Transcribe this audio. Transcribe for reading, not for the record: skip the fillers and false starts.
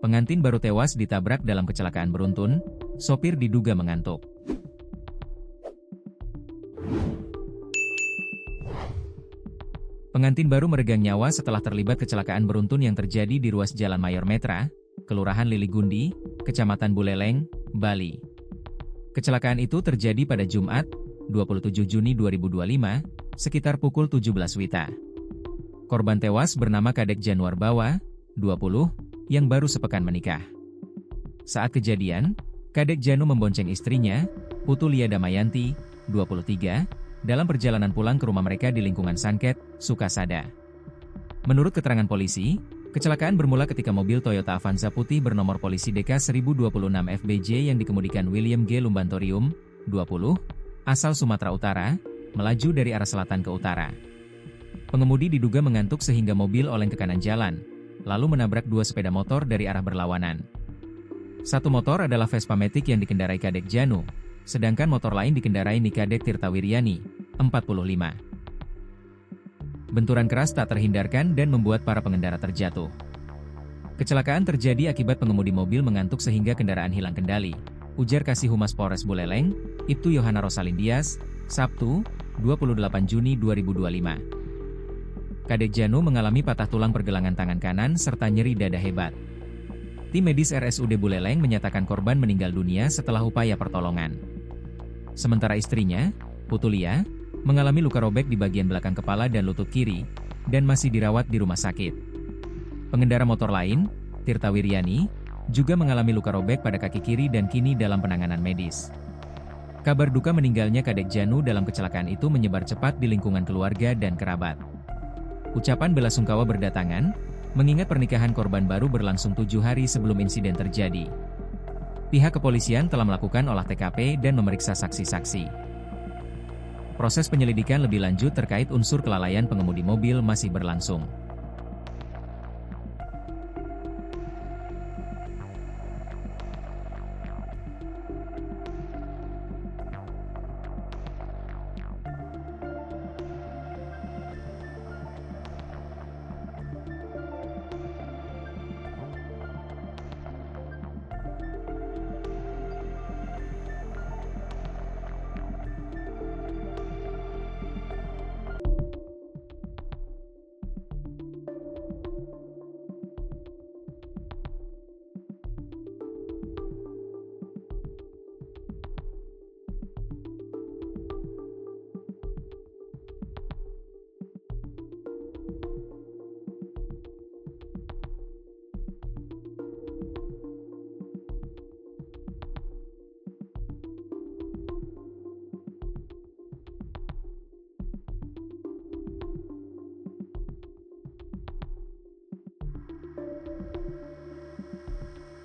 Pengantin baru tewas ditabrak dalam kecelakaan beruntun, sopir diduga mengantuk. Pengantin baru meregang nyawa setelah terlibat kecelakaan beruntun yang terjadi di ruas Jalan Mayor Metra, Kelurahan Liligundi, Kecamatan Buleleng, Bali. Kecelakaan itu terjadi pada Jumat, 27 Juni 2025, sekitar pukul 17 WITA. Korban tewas bernama Kadek Januar Bawa, 20, yang baru sepekan menikah. Saat kejadian, Kadek Janu membonceng istrinya, Putu Lia Damayanti, 23, dalam perjalanan pulang ke rumah mereka di lingkungan Sangket, Sukasada. Menurut keterangan polisi, kecelakaan bermula ketika mobil Toyota Avanza putih bernomor polisi DK 1026 FBJ yang dikemudikan William G. Lumbantorium, 20, asal Sumatera Utara, melaju dari arah selatan ke utara. Pengemudi diduga mengantuk sehingga mobil oleng ke kanan jalan, lalu menabrak dua sepeda motor dari arah berlawanan. Satu motor adalah Vespa Matic yang dikendarai Kadek Janu, sedangkan motor lain dikendarai Nikadek Tirtawiryani, 45. Benturan keras tak terhindarkan dan membuat para pengendara terjatuh. Kecelakaan terjadi akibat pengemudi mobil mengantuk sehingga kendaraan hilang kendali, ujar Kasih Humas Polres Buleleng, Ibtu Yohana Rosalindias, Sabtu, 28 Juni 2025. Kadek Janu mengalami patah tulang pergelangan tangan kanan serta nyeri dada hebat. Tim medis RSUD Buleleng menyatakan korban meninggal dunia setelah upaya pertolongan. Sementara istrinya, Putu Lia, mengalami luka robek di bagian belakang kepala dan lutut kiri, dan masih dirawat di rumah sakit. Pengendara motor lain, Tirtawiryani, juga mengalami luka robek pada kaki kiri dan kini dalam penanganan medis. Kabar duka meninggalnya Kadek Janu dalam kecelakaan itu menyebar cepat di lingkungan keluarga dan kerabat. Ucapan belasungkawa berdatangan, mengingat pernikahan korban baru berlangsung 7 hari sebelum insiden terjadi. Pihak kepolisian telah melakukan olah TKP dan memeriksa saksi-saksi. Proses penyelidikan lebih lanjut terkait unsur kelalaian pengemudi mobil masih berlangsung.